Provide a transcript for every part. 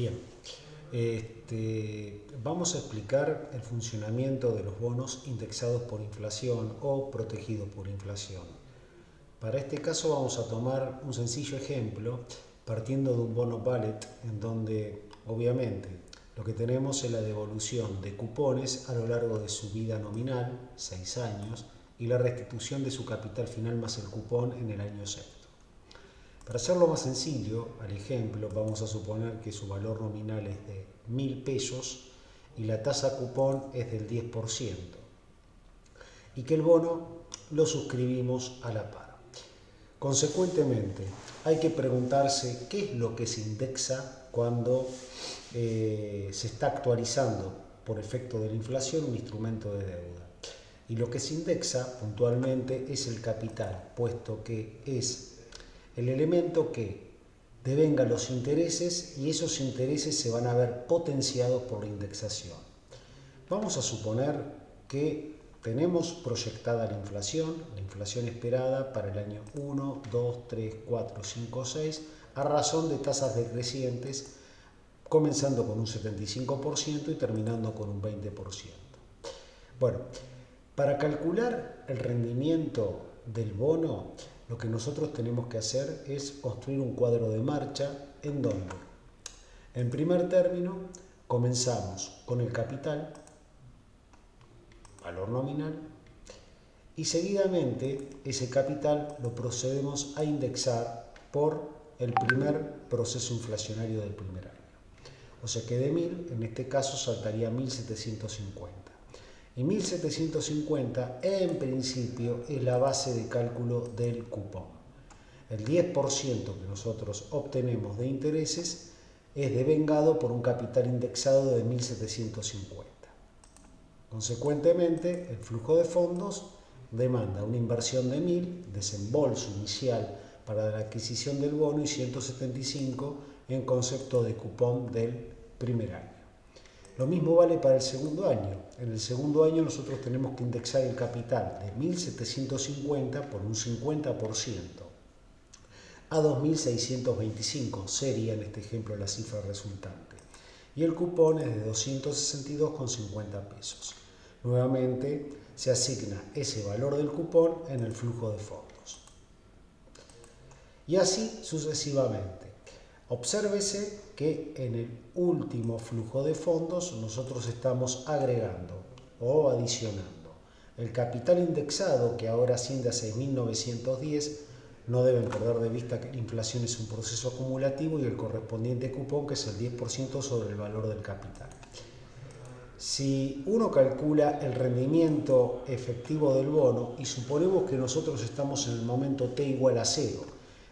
Bien, vamos a explicar el funcionamiento de los bonos indexados por inflación o protegidos por inflación. Para este caso vamos a tomar un sencillo ejemplo partiendo de un bono Bullet en donde obviamente lo que tenemos es la devolución de cupones a lo largo de su vida nominal, 6 años, y la restitución de su capital final más el cupón en el año sexto. Para hacerlo más sencillo, al ejemplo, vamos a suponer que su valor nominal es de 1.000 pesos y la tasa cupón es del 10% y que el bono lo suscribimos a la par. Consecuentemente, hay que preguntarse qué es lo que se indexa cuando se está actualizando por efecto de la inflación un instrumento de deuda. Y lo que se indexa puntualmente es el capital, puesto que es el elemento que devenga los intereses y esos intereses se van a ver potenciados por la indexación. Vamos a suponer que tenemos proyectada la inflación esperada para el año 1, 2, 3, 4, 5, 6, a razón de tasas decrecientes, comenzando con un 75% y terminando con un 20%. Bueno, para calcular el rendimiento del bono, lo que nosotros tenemos que hacer es construir un cuadro de marcha en donde, en primer término, comenzamos con el capital, valor nominal, y seguidamente ese capital lo procedemos a indexar por el primer proceso inflacionario del primer año. O sea que de 1.000, en este caso saltaría a 1.750. Y 1.750 en principio es la base de cálculo del cupón. El 10% que nosotros obtenemos de intereses es devengado por un capital indexado de 1.750. Consecuentemente, el flujo de fondos demanda una inversión de 1.000, desembolso inicial para la adquisición del bono y 175 en concepto de cupón del primer año. Lo mismo vale para el segundo año. En el segundo año nosotros tenemos que indexar el capital de 1.750 por un 50% a 2.625, sería en este ejemplo la cifra resultante. Y el cupón es de 262,50 pesos. Nuevamente se asigna ese valor del cupón en el flujo de fondos. Y así sucesivamente. Obsérvese que en el último flujo de fondos nosotros estamos agregando o adicionando el capital indexado, que ahora asciende a 6.910. No deben perder de vista que la inflación es un proceso acumulativo y el correspondiente cupón, que es el 10% sobre el valor del capital. Si uno calcula el rendimiento efectivo del bono y suponemos que nosotros estamos en el momento t igual a 0,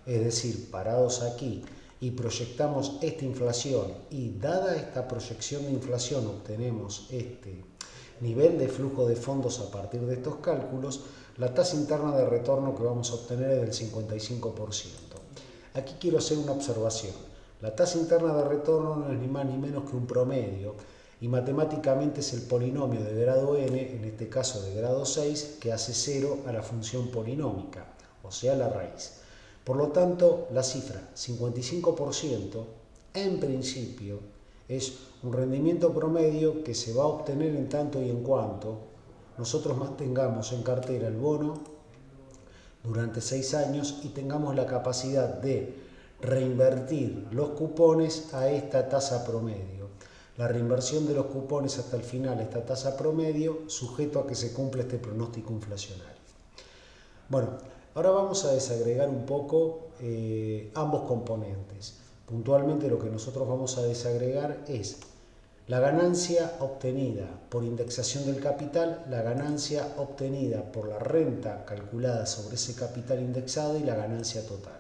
es decir, parados aquí, y proyectamos esta inflación y dada esta proyección de inflación obtenemos este nivel de flujo de fondos a partir de estos cálculos, la tasa interna de retorno que vamos a obtener es del 55%. Aquí quiero hacer una observación. La tasa interna de retorno no es ni más ni menos que un promedio y matemáticamente es el polinomio de grado n, en este caso de grado 6, que hace 0 a la función polinómica, o sea, la raíz. Por lo tanto, la cifra 55% en principio es un rendimiento promedio que se va a obtener en tanto y en cuanto nosotros mantengamos en cartera el bono durante 6 años y tengamos la capacidad de reinvertir los cupones a esta tasa promedio. La reinversión de los cupones hasta el final, esta tasa promedio, sujeto a que se cumpla este pronóstico inflacionario. Bueno, ahora vamos a desagregar un poco ambos componentes. Puntualmente lo que nosotros vamos a desagregar es la ganancia obtenida por indexación del capital, la ganancia obtenida por la renta calculada sobre ese capital indexado y la ganancia total.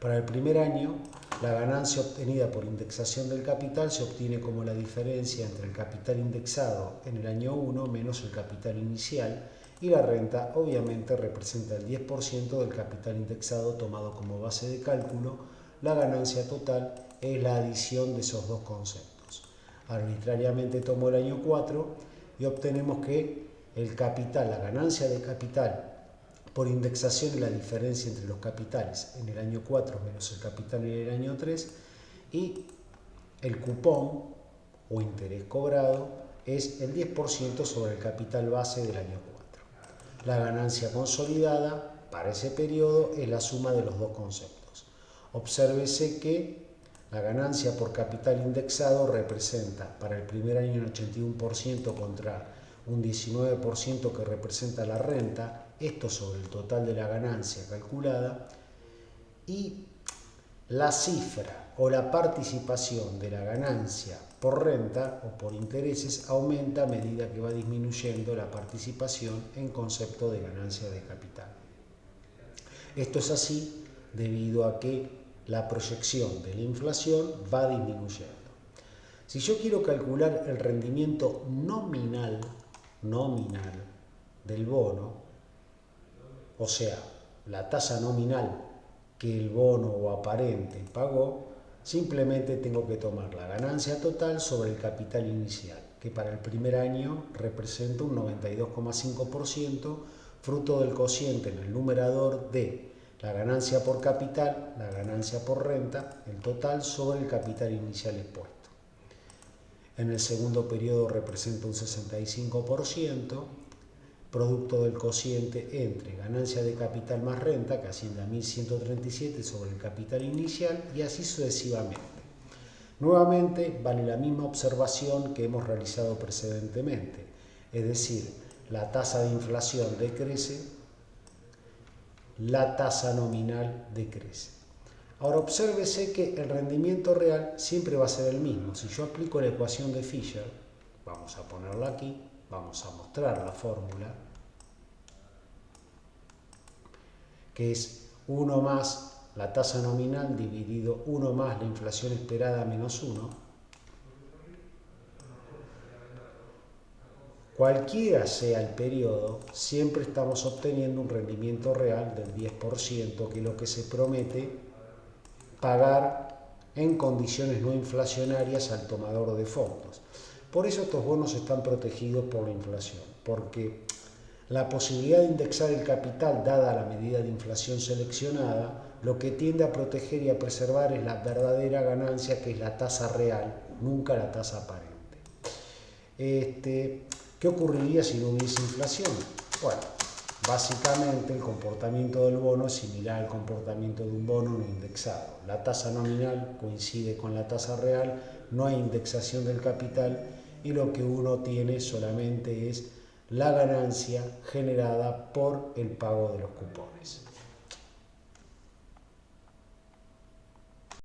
Para el primer año, la ganancia obtenida por indexación del capital se obtiene como la diferencia entre el capital indexado en el año 1 menos el capital inicial, y la renta obviamente representa el 10% del capital indexado tomado como base de cálculo. La ganancia total es la adición de esos dos conceptos. Arbitrariamente tomo el año 4 y obtenemos que el capital, la ganancia de capital por indexación es la diferencia entre los capitales en el año 4 menos el capital en el año 3, y El cupón o interés cobrado es el 10% sobre el capital base del año 4. La ganancia consolidada para ese periodo es la suma de los dos conceptos. Obsérvese que la ganancia por capital indexado representa para el primer año un 81% contra un 19% que representa la renta, esto sobre el total de la ganancia calculada, y la cifra o la participación de la ganancia por renta o por intereses aumenta a medida que va disminuyendo la participación en concepto de ganancia de capital. Esto es así debido a que la proyección de la inflación va disminuyendo. Si yo quiero calcular el rendimiento nominal del bono, o sea, la tasa nominal que el bono o aparente pagó, simplemente tengo que tomar la ganancia total sobre el capital inicial, que para el primer año representa un 92,5%, fruto del cociente en el numerador de la ganancia por capital, la ganancia por renta, el total sobre el capital inicial expuesto. En el segundo periodo representa un 65%, producto del cociente entre ganancia de capital más renta, que asciende a 1.137 sobre el capital inicial, y así sucesivamente. Nuevamente, vale la misma observación que hemos realizado precedentemente, es decir, la tasa de inflación decrece, la tasa nominal decrece. Ahora obsérvese que el rendimiento real siempre va a ser el mismo. Si yo aplico la ecuación de Fisher, vamos a ponerla aquí, vamos a mostrar la fórmula, que es 1 más la tasa nominal dividido 1 más la inflación esperada menos 1. Cualquiera sea el periodo, siempre estamos obteniendo un rendimiento real del 10%, que es lo que se promete pagar en condiciones no inflacionarias al tomador de fondos. Por eso estos bonos están protegidos por la inflación, porque la posibilidad de indexar el capital dada la medida de inflación seleccionada, lo que tiende a proteger y a preservar es la verdadera ganancia, que es la tasa real, nunca la tasa aparente. ¿Qué ocurriría si no hubiese inflación? Bueno, básicamente el comportamiento del bono es similar al comportamiento de un bono no indexado. La tasa nominal coincide con la tasa real, no hay indexación del capital y lo que uno tiene solamente es la ganancia generada por el pago de los cupones.